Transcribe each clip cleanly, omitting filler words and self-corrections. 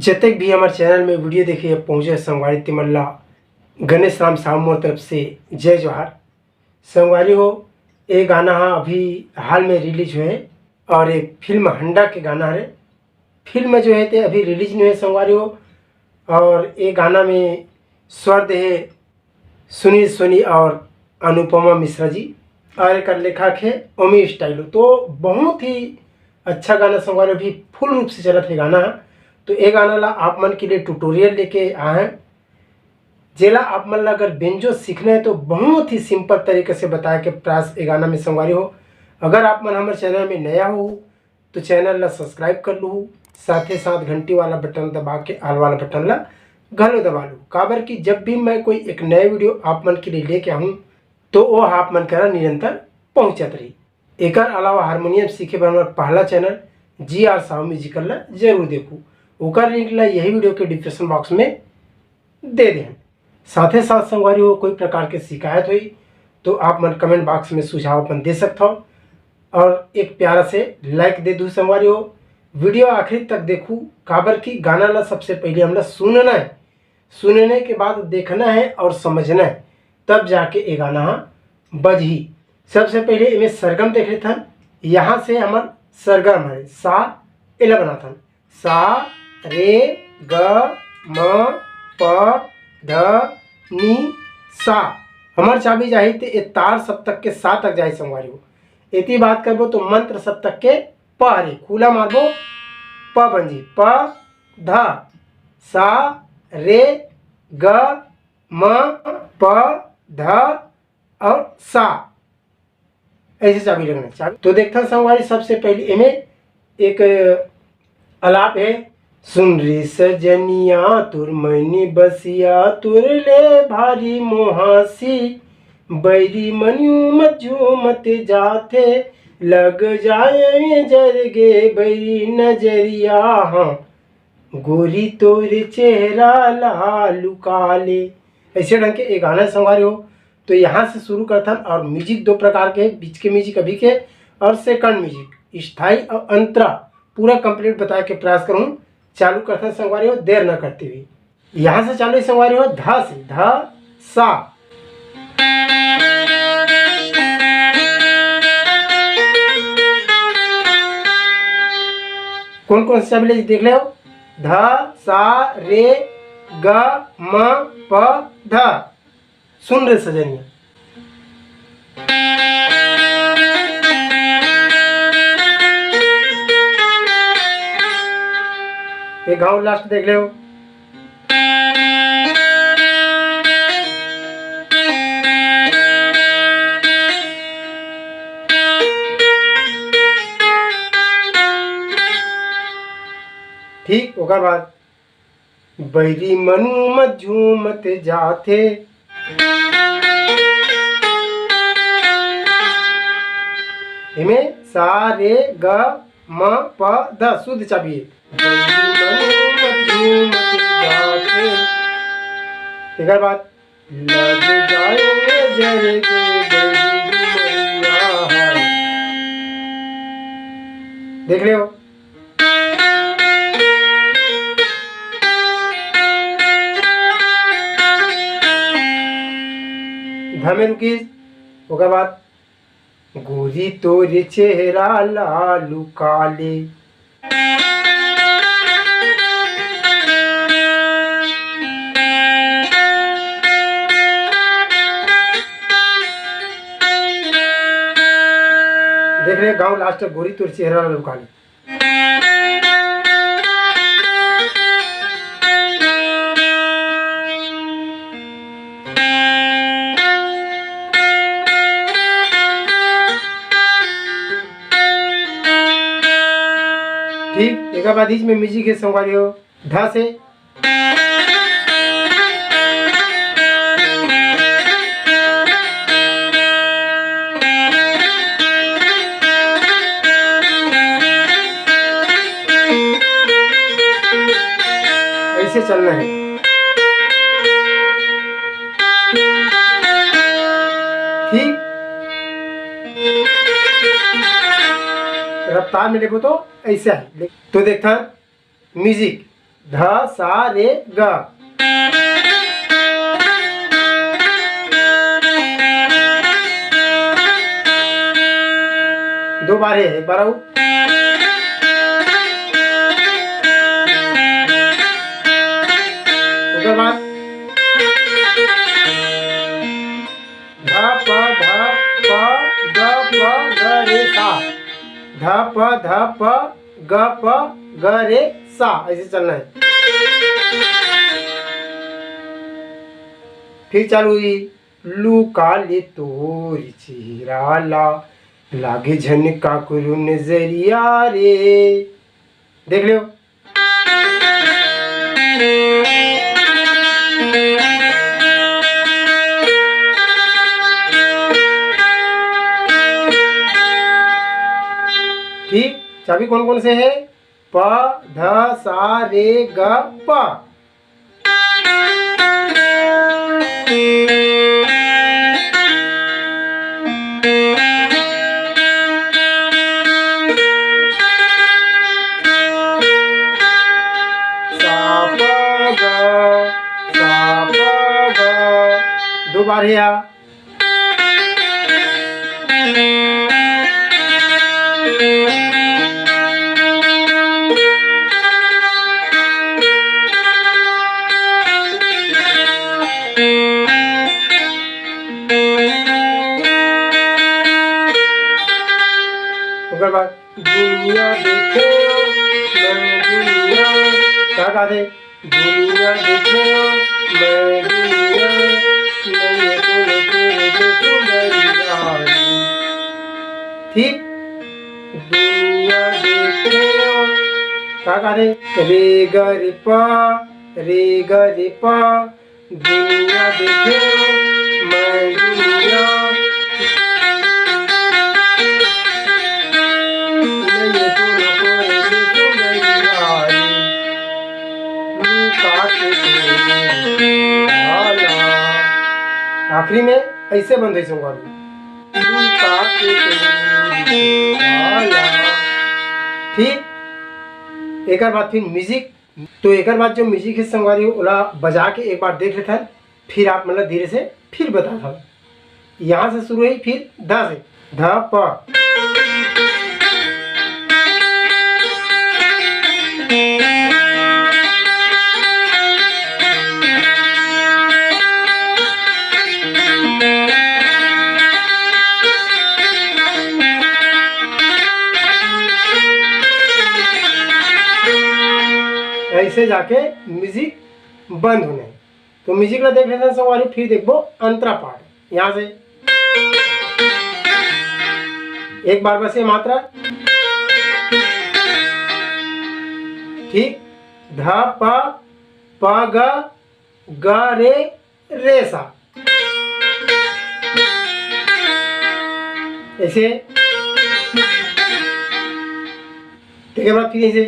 जतक भी हमारे चैनल में वीडियो देखिए पहुँचे संगवारी तिमल्ला गणेश राम साहब मोर तरफ से जय जोहार। संगवारी हो ये गाना अभी हाल में रिलीज हुए और एक फिल्म हंडा के गाना है। फिल्म जो है ते अभी रिलीज नहीं है संगवारी हो। और ये गाना में स्वर है सुनील सोनी और अनुपमा मिश्रा जी और एक लेखक है ओमी स्टाइलो। तो बहुत ही अच्छा गाना संगवारी अभी फुल रूप से चला थे गाना। तो ये गाना ला आप मन के लिए ट्यूटोरियल लेके आए हैं। जेला आप मन ला अगर बेंजो सीखना है तो बहुत ही सिंपल तरीके से बताया के प्रयास ये गाना में संगवारी हो। अगर आप मन हमारे चैनल में नया हो तो चैनल ला सब्सक्राइब कर लूँ, साथ ही साथ घंटी वाला बटन दबा के आल वाला बटन ला घलो दबा लूँ। काबर कि जब भी मैं कोई एक नए वीडियो आप मन के लिए लेके आऊँ तो वो आप मन करा निरंतर पहुँचत रही। एक अलावा हारमोनियम सीखे बर हमारा पहला चैनल GR साउंड म्यूजिकल ला जरूर देखूँ। ओकर लिंक ला यही वीडियो के डिस्क्रिप्शन बॉक्स में दे दें। साथ ही साथ संगवारी हो कोई प्रकार के शिकायत हुई तो आप मन कमेंट बॉक्स में सुझाव अपन दे सकते हो और एक प्यारा से लाइक दे दूँ। संगवारी हो वीडियो आखिर तक देखूँ काबर की गाना ला सबसे पहले हमला सुनना है, सुनने के बाद देखना है और समझना है, तब जाके ये गाना बजही। सबसे पहले इमें सरगम देख लेते हैं। यहाँ से हमार सरगम है सा एला बना था सा रे ग म प ध नि सा। हमार चाबी जाही ते ये तार सप्तक के सा तक जाए संगवारी हो। इतनी बात करबो तो मंत्र सप्तक के प रे खुला मारबो प बन जी प ध सा रे ग म प ध और सा ऐसे चाबी लगना चाबी। तो देखता संगवारी सबसे पहले इन्हें एक अलाप है। सुन रे सजनिया तुर मनी बसिया तुर ले भारी मोहासी बैरी मनु मजू मत जाते लग जाए जरगे बैरी नजरिया हाँ गोरी तोरे चेहरा लालू काले। ऐसे ढंग के एक गाना संगवारी हो। तो यहाँ से शुरू करता और म्यूजिक दो प्रकार के, बीच के म्यूजिक अभी के और सेकंड म्यूजिक स्थाई और अंतरा पूरा कंप्लीट बता के प्रयास करूँ। चालू करता संगवारी हो देर न करते हुए। यहाँ से चालू संगवारी हो ध से ध सा। कौन कौन से चाबी देख ले हो ध सा रे ग म प ध। सुन रे सजनिया एक गाँव लास्ट देख ले हो ठीक। ओकर बाद बैरी मनु मत झूमत जाते इमें सा रे ग म प ध शुद्ध चाबी एक बात लग जाए जरगे देख ले हो। में रुकी। उसके बाद गोरी तोरे चेहरा लालू काले, देख रहे गाँव लास्ट तक गोरी तोरे चेहरा लालू काले। ठीक, एक बाद इसमें म्यूजिक है संगवारी हो धा से। ऐसे चलना है। ठीक, रफ्तार में देखो तो ऐसा है। तो देखता म्यूजिक ध सा रे ग, दो बार है, एक बार आओ। उसके बाद ध प ग रे सा, ध प ग रे सा, ऐसे चलना है। फिर चालू हुई लू काले तोरी चेहरा लागे झनका कुरु नजरिया रे, देख लो। ठीक, चाबी कौन कौन से है? प ध सा रे ग प। दो बार है यहाँ। उसके बाद दुनिया देखे मैं दुनिया, क्या गा दे? दुनिया देखे मैं दुनिया, नहीं तो तेरे सुंदरिया। ठीक, दुनिया देखे क्या गा दे? रे ग रे प, रे ग रे प, दुनिया देखे मैं दुनिया, आखिरी में ऐसे बंद है। ठीक, एक बार फिर म्यूजिक। तो एक बार जो म्यूजिक है संगवारी ओला बजा के एक बार देख लेता है, फिर आप मतलब धीरे से फिर बता था। यहाँ से शुरू है, फिर ध से ध प, ऐसे जाके म्यूजिक बंद होने। तो म्यूजिक ला देख लेना संगवारी, फिर देखो अंतरा पार्ट। यहाँ से एक बार बस ये मात्रा। ठीक, ध प ग रे सा, ऐसे। ठीक है, बाद फिर ऐसे।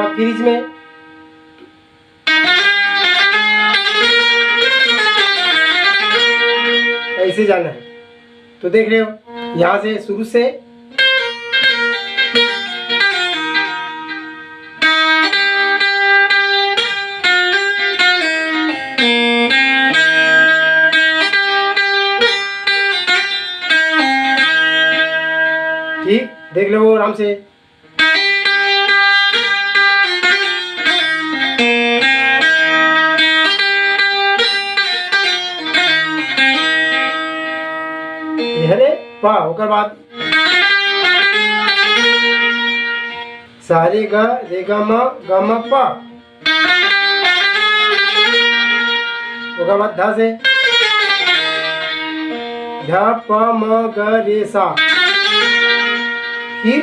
फ्रिज में ऐसे जाना है। तो देख रहे हो यहाँ से शुरू से ठीक, देख लो आराम से। रे पा होकर बाद सारे गा रे गा म पा होकर बाद धा से धा प म ग रे सा, फिर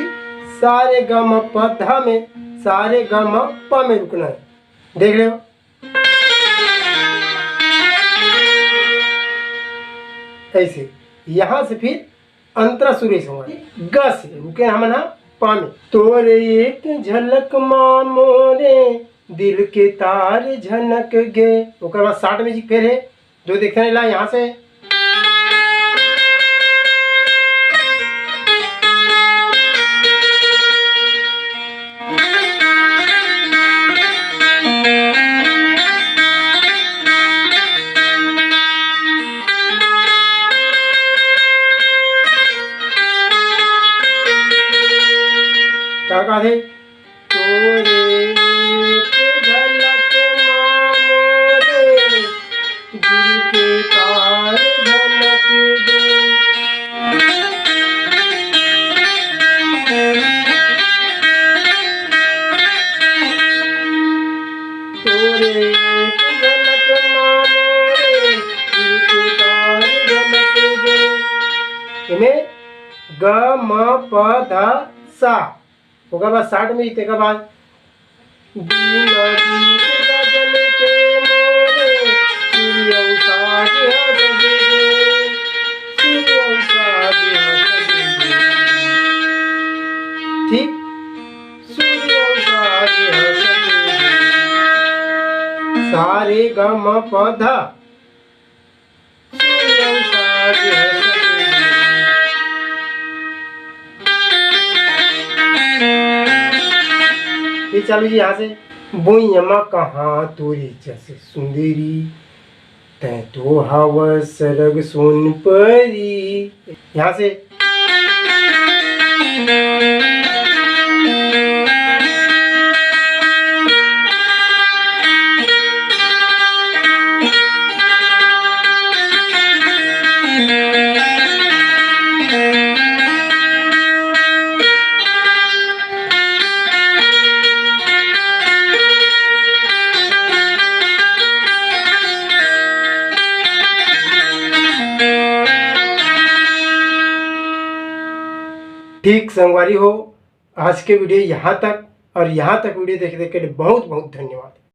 सारे ग म प धा में सारे ग म प में रुकना है। देख रहे हो ऐसे। यहाँ से फिर अंतरा सुरेश होगा ग से रुके हम ना पा में। तोरे एक झलक माँ मोरे दिल के तार झनक गे, ओकर बाद 60 में फिर है जो देखने ला यहाँ से क्या कहा थे तोरे झलक माँ मोरे दिल के तार झलक दे। तोरे झलक माँ मोरे दिल के तार झलक दे। इन्हें ग म प ध सा होगा बाद 60 में जीते का बाद गजल के मोरे ठीक सारे ग म प ध चलो जी यहाँ से बोइयमा कहाँ तोरी जैसे सुंदरी तै तो हवा सरग सोन परी। यहाँ से ठीक संगवारी हो, आज के वीडियो यहाँ तक और यहाँ तक वीडियो देखने के लिए बहुत बहुत धन्यवाद।